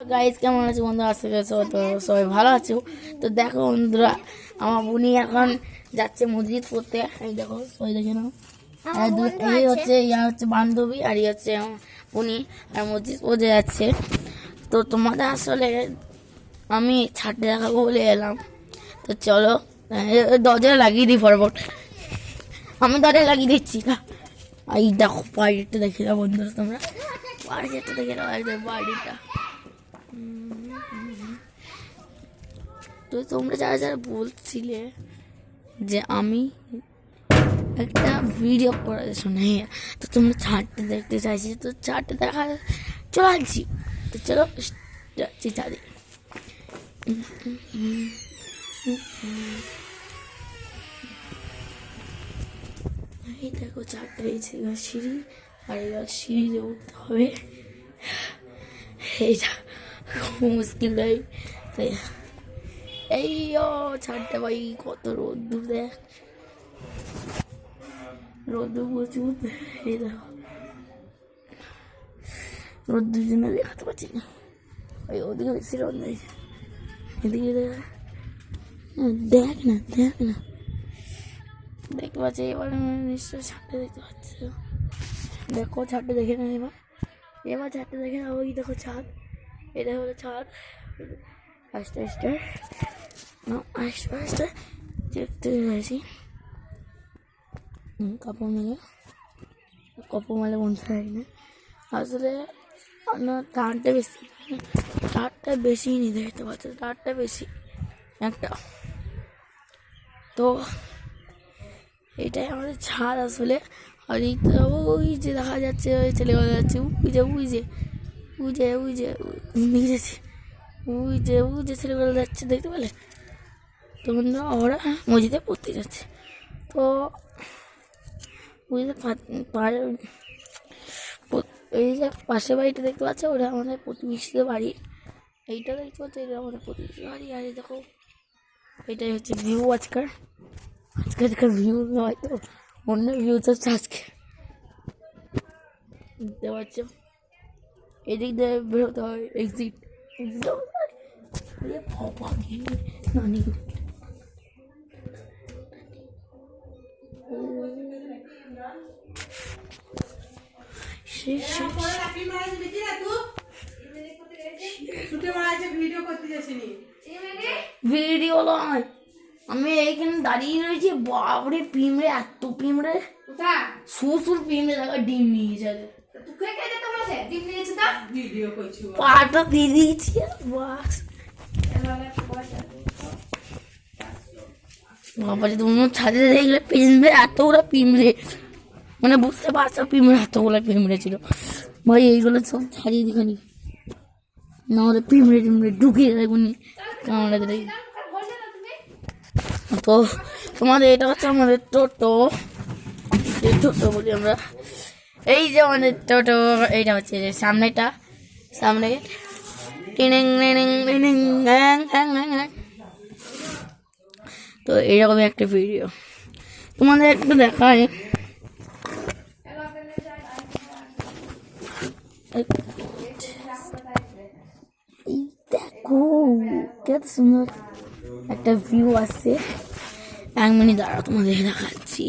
Guys কেমন আছে বন্ধু? আজকে তো সবাই ভালো আছো। তো দেখো বন্ধুরা, আমার বোনি এখন যাচ্ছে মসজিদ পড়তে। এই দেখো সবাই দেখে নাও, এই হচ্ছে ইয়া হচ্ছে বান্ধবী আর এই হচ্ছে উনি আর মসজিদ পড়তে যাচ্ছে। তো তোমাদের আসলে আমি ছাড়তে দেখাবো বলে এলাম। তো চলো দরজা লাগিয়ে দিই ফটাফট। আমি দরজা লাগিয়ে দিচ্ছি না। এই দেখো বাড়িটা দেখে দাও বন্ধুরা, তোমরা বাড়িটা দেখে দাও, একদম বাড়িটা। তো তোমরা যারা যারা বলছিলে যে আমি একটা ভিডিও করার জন্য, তো তোমরা ছাড়তে দেখতে চাইছি, তো ছাড়তে দেখা চলে আসছি। তো চলো যাচ্ছি ছাড়ি। এই দেখো চারটে হয়েছে সিঁড়ি, আর এবার সিঁড়িতে উঠতে হবে। এইটা খুব মুশকিল ভাই। এই ছাড়তে ভাই, কত রোদ্দুর দেখ, রোদ্দুর প্রচুর। এই দেখো রোদ্দুর জন্য দেখাতে পারছি না, ওই ওদিকে বেশি রোদ নেই, এদিকে দেখ না দেখ না দেখতে পাচ্ছি। এবার নিশ্চয় ছাড়তে দেখতে পাচ্ছি, দেখো ছাড়তে দেখে না। এবার ছাড়তে দেখে না, ওই দেখো ছাদ, এটা হলো ছাদ। আস্তে আস্তে আস্তে আস্তে দেখতে পাচ্ছি কাপড় মেলে বন্ধ হয় না। আসলে তারটা বেশি, তারটা বেশি নিয়ে দেখতে পাচ্ছি, তারটা বেশি একটা। তো এটাই আমাদের ছাদ আসলে। আর এইটা ওই যে দেখা যাচ্ছে, ওই ছেলেগুলো যাচ্ছে, ওই যে ছেলেগুলো যাচ্ছে দেখতে পেলে। তো বন্ধু ওরা মসজিদে পড়তে যাচ্ছে। তো বুঝতে এই যে পাশের বাড়িটা দেখতে পাচ্ছ, ওটা আমাদের প্রতিবেশীদের বাড়ি। এইটা দেখতে পাচ্ছ, এটা আমাদের প্রতিবেশী বাড়ি। আর এই দেখো এটাই হচ্ছে ভিউ আজকাল ভিউ নয় তো, অন্য ভিউ তো আজকে দেখতে পাচ্ছ। এদিক দিয়ে বেরোতে হয়, এক্সিট ভিডিও নয়, আমি এইখানে দাঁড়িয়ে রয়েছি। বাবরে পিঁমড়ে, এত পিঁমড়ে, সুর পিঁমড়ে দেখা ডিম নিয়ে যাবে। পাটা দিয়ে দিয়েছি বাস। বাবা তুমি ছাদে দেখলে পিঁমড়ে, এতগুলো পিঁমড়ে, মানে বুঝতে পারছো পিঁমড়ে এতগুলো পিঁমড়ে ছিল ভাই। এইগুলো সব ছাড়িয়ে দিখানি, নাহলে পিঁমড়ে ঢুকিয়ে দেবনি কামড়ে দিলে। তো তোমাদের এটা হচ্ছে আমাদের টোটো বলি আমরা। এই যে আমাদের টোটো, এইটা হচ্ছে সামনেটা, সামনে তো এইরকমই একটা ভিডিও তোমাদের একটু দেখায়। দেখো কত সুন্দর একটা ভিউ আছে। 1 মিনিট দাঁড়াও, তোমাদের দেখাচ্ছি।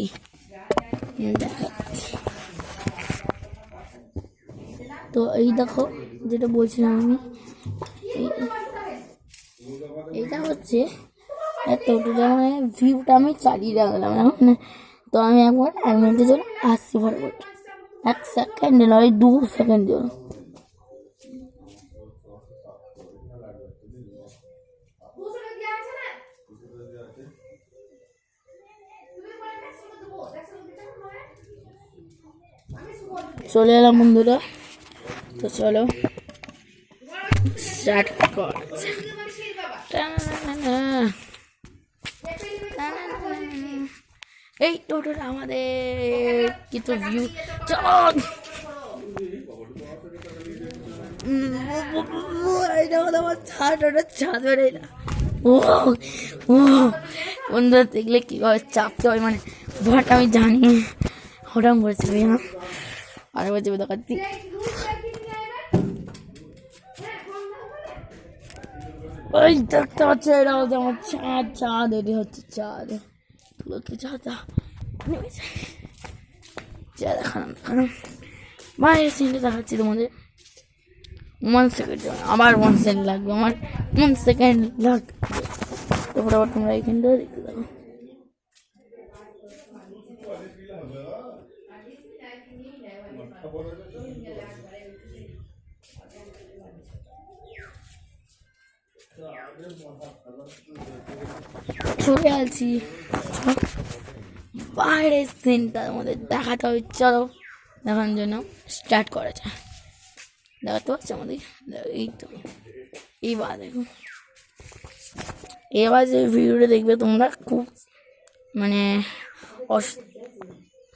তো এই দেখো যেটা বলছিলাম আমি, এইটা হচ্ছে টোটোটা, মানে ভিউটা আমি চালিয়ে রাখলাম এখন। তো আমি একবার 1 মিনিটের জন্য আসছি ফটাফট, 1 সেকেন্ড নয় 2 সেকেন্ড জন্য। চলে এলাম বন্ধুরা। তো চলো স্টার্ট কর। এই টোটোটা আমাদের কিছু ভিউ। ছাদ বেড়ে বন্ধুরা দেখলে কিভাবে চাপতে হয়, মানে ভয়টা আমি জানি, হঠাৎ করেছিল না। আরেকবার চেপে দেখাচ্ছি। ওই দেখতে পাচ্ছ, এটা হচ্ছে আমার চাঁদ। চাঁদ এটি হচ্ছে চাঁদ। কি চাঁদ নেমেছে, যা দেখানো বাইরের সিনটা দেখাচ্ছি তোমাদের। 1 সেকেন্ড, আমার 1 সেকেন্ড লাগবে, আমার 1 সেকেন্ড লাগবে। তারপর আবার তোমরা এইখানটা দেখতে থাকো। চলে আছি বাইরের সিনটা আমাদের দেখাতে হবে। চলো দেখানোর জন্য স্টার্ট করা যায়। দেখাতে পারছি আমাদের, এই তো এইবার দেখো। এবার যে ভিডিওটা দেখবে তোমরা, খুব মানে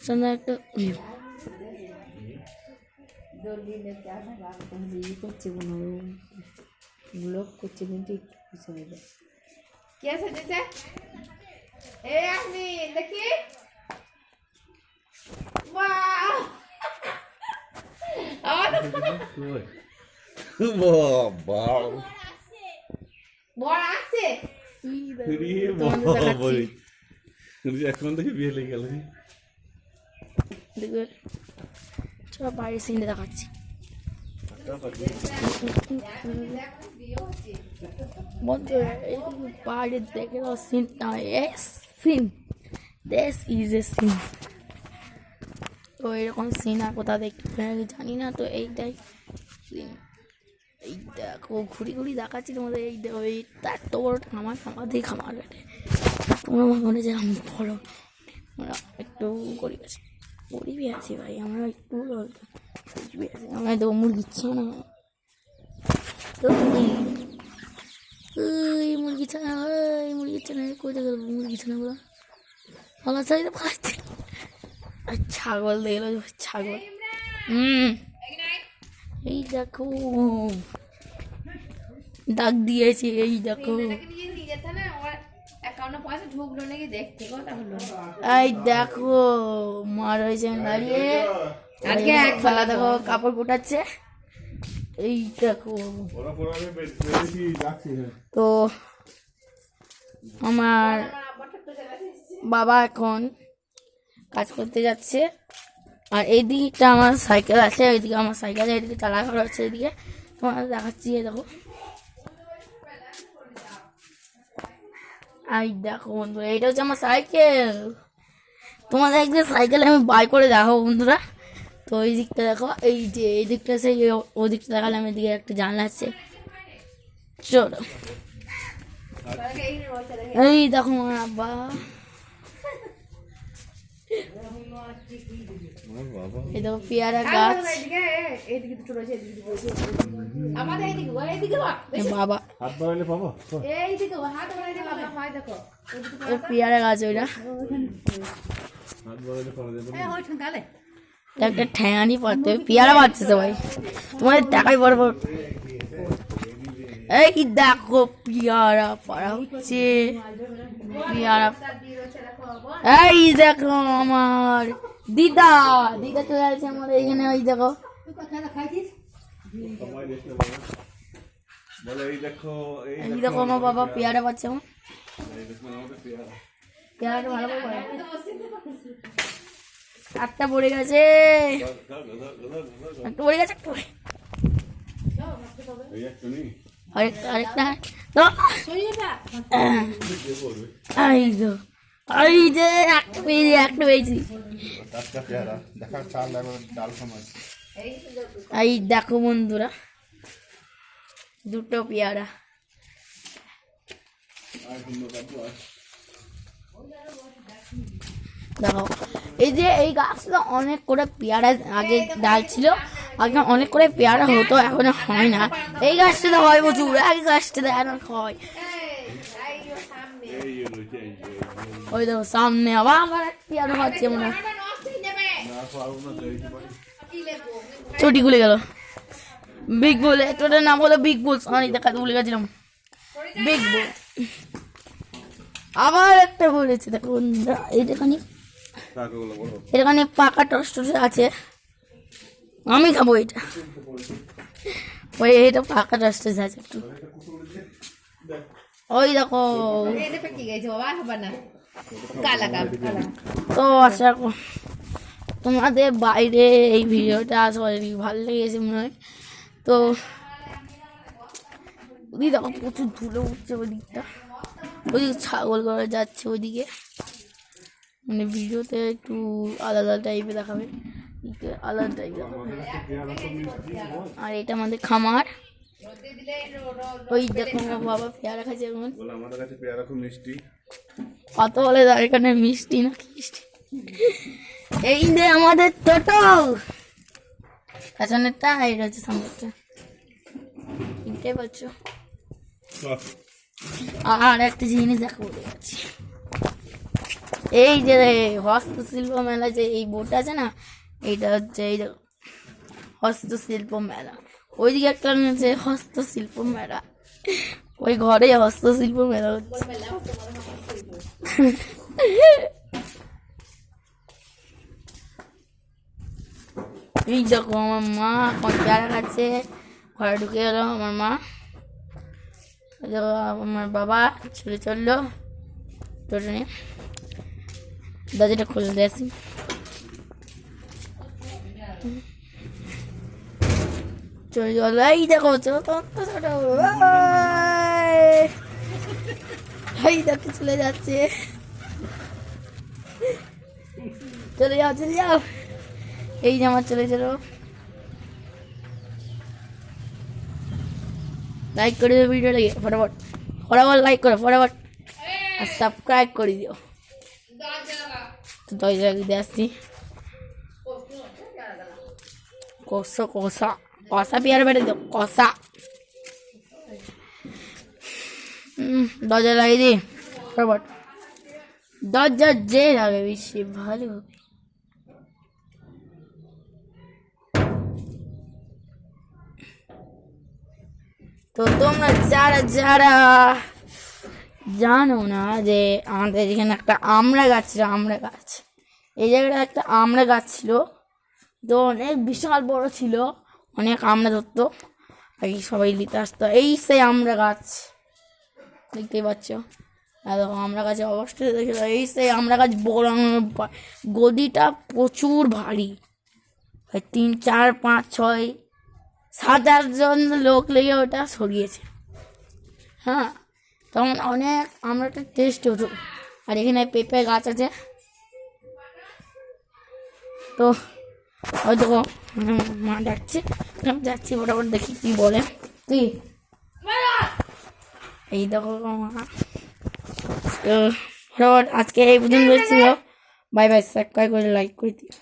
সুন্দর একটা ভিউ। ব্লগ করছে কিন্তু কি আছে আমি দেখি। এখন থেকে বিয়ে লেগে গেল। চলো বাইরের সিনটা দেখাচ্ছি। বাইরে দেখে সিনটা scene, this is a scene. তো এরকম সিন আর কোথাও দেখতে জানি না। তো এইটাই সিন। এই দেখো ঘুরি ঘুরি দেখাচ্ছি তোমাদের। এই দেখো, এইটা এত বড় খামার, আমাদের খামার কাটে। তোমরা মনে যে আমি বড়, আমরা একটু গরিব আছি, গরিবই আছি ভাই। আমরা একটু গরিবই আছি। আমরা তো মুরগির ছানা, তো মুরগি ছানা, মুরগির ছানা কোথায় গেল? মুরগি ছানাগুলো আমার চাইতে পাচ্ছে। আর ছাগল দেখলো, ছাগল। এই দেখো ডাক দিয়েছে, এই দেখো। এই দেখো মা রয়েছে দাঁড়িয়ে, আজকে খেলা দেখো, কাপড় গোটাচ্ছে। এই দেখো, তো আমার বাবা এখন কাজ করতে যাচ্ছে। আর এই দিকটা আমার সাইকেল আছে, ওইদিকে আমার সাইকেল, এইদিকে চালা ঘর আছে। এইদিকে তোমার দেখাচ্ছি, দেখো। এই দেখো বন্ধুরা, এইটা হচ্ছে আমার সাইকেল। তোমাদের একদিন সাইকেল আমি বাই করে দেখাবো বন্ধুরা। তো এই দিকটা দেখো, এই যে এই দিকটা আছে, ওই দিকটা দেখালাম। এদিকে একটা জানলা আছে। চলো এই দেখো আমার আব্বা। এই দেখো পেয়ারা গাছ। বাবা পেয়ারা গাছ, ওইটা একটা ঠ্যাঙানি পড়তে পেয়ারা পাচ্ছে সবাই। তোমাদের দেখাই বড় বড়। এই দেখো পেয়ারা পাড়া হচ্ছে, পেয়ারা। এই দেখো আমার দিদা, দিদা চলে আসছে আমাদের এখানে। ওই দেখো, এই দেখো আমার বাবা পেয়ারা পাচ্ছে। আমার পেয়ারাটা ভালো করে একটা পড়ে গেছে, একটা পড়ে গেছে, একটা আরেকটা আরেকটা। এই যে একটা পেয়েছি। এই দেখো বন্ধুরা, দুটো পেয়ারা। দেখো এই যে এই গাছটা অনেক করে পেয়ারা আগে ডাল ছিল, আগে অনেক করে পেয়ারা হতো, এখন হয় না। এই গাছটাতে হয় প্রচুর, এই গাছটাতে এখন হয়। ওই দেখো সামনে আবার আমার পেয়ারা হচ্ছে মনে হয়। চটি খুলে গেল। বিগ বুল, একটা নাম হলো বিগ বুল। আমি দেখাতে ভুলে গেছিলাম, বিগ বুল। আবার একটা বলেছে দেখো এইটাখানি, এখানে পাকা টস্ট আছে। আমি খাবো এটা, ওই এটা পাকা টস্ট আছে একটু। ওই দেখো তো আশা তোমাদের বাইরে এই ভিডিওটা সবারই ভালো লেগেছে মনে হয়। তো ওই দেখো প্রচুর ধুলো উঠছে ওই দিকটা, ওইদিকে ছাগল করে যাচ্ছে ওইদিকে, মানে ভিডিওতে একটু আলাদা টাইপের দেখাবে, আলাদা টাইপ দেখাবে। আর এটা আমাদের খামার, ওই দেখো আমার বাবা পেয়ারা খাচ্ছে এখন। আমাদের কাছে পেয়ারা খুব মিষ্টি। কত বলে এখানে মিষ্টি না মিষ্টি। এই যে আমাদের টোটো, পেছনেরটা এটা হচ্ছে সামনেরটা, চিনতে পারছো। আর একটা জিনিস দেখা বলে যাচ্ছি, এই যে হস্তশিল্প মেলা যে এই বোর্ডটা আছে না, এইটা হচ্ছে এই হস্তশিল্প মেলা। ওইদিকে একটা আছে হস্তশিল্প মেলা, ওই ঘরে হস্তশিল্প মেলা হচ্ছে। এই দেখো আমার মা এখন পেয়ারা খাচ্ছে, ঘরে ঢুকে গেল আমার মা। আমার বাবা চলে চললো টোটো নিয়ে, দরজাটা খুলে দিয়েছি। চলে চলো, এই দেখো এই দেখো চলে যাচ্ছে, চলে যাও চলে যাও। এই যে আমার চলে চলো, লাইক করে দিও ভিডিওটাকে ফটাফট, ফটাফট লাইক করো ফটাফট, আর সাবস্ক্রাইব করে দিও। তো দরজা দিয়ে আসছি, কষা কষা কষা পেয়ারা বেড়ে দাও কষা। দরজা লাগিয়ে দিই ফটাফট, দরজা যে লাগে বেশি ভালো হবে। তো তোমরা যারা যারা জানো না যে আমাদের এখানে একটা আমড়া গাছ ছিল, আমড়া গাছ, এই জায়গাটা একটা আমড়া গাছ ছিল, তো অনেক বিশাল বড় ছিল, অনেক আমড়া ধরতো, আর সবাই নিতে আসতো। এই সেই আমড়া গাছ দেখতেই পাচ্ছ, আর দেখো আমড়া গাছের অবস্থা দেখে, এই সেই আমড়া গাছ বড়, গদিটা প্রচুর ভারী, 3 4 5 6 7 8 জন লোক লেগে ওটা সরিয়েছে। হ্যাঁ, তখন অনেক আমড়াটা টেস্ট হতো। আর এখানে পেঁপে গাছ আছে, তো ওই দেখো মা ডাকছে, যাচ্ছি মোটামুটি দেখি কি বলে। কি এই দেখো মা, তো আজকে এই পর্যন্ত ছিল। বাই বাই, সাবস্ক্রাইব করে লাইক করে দিও।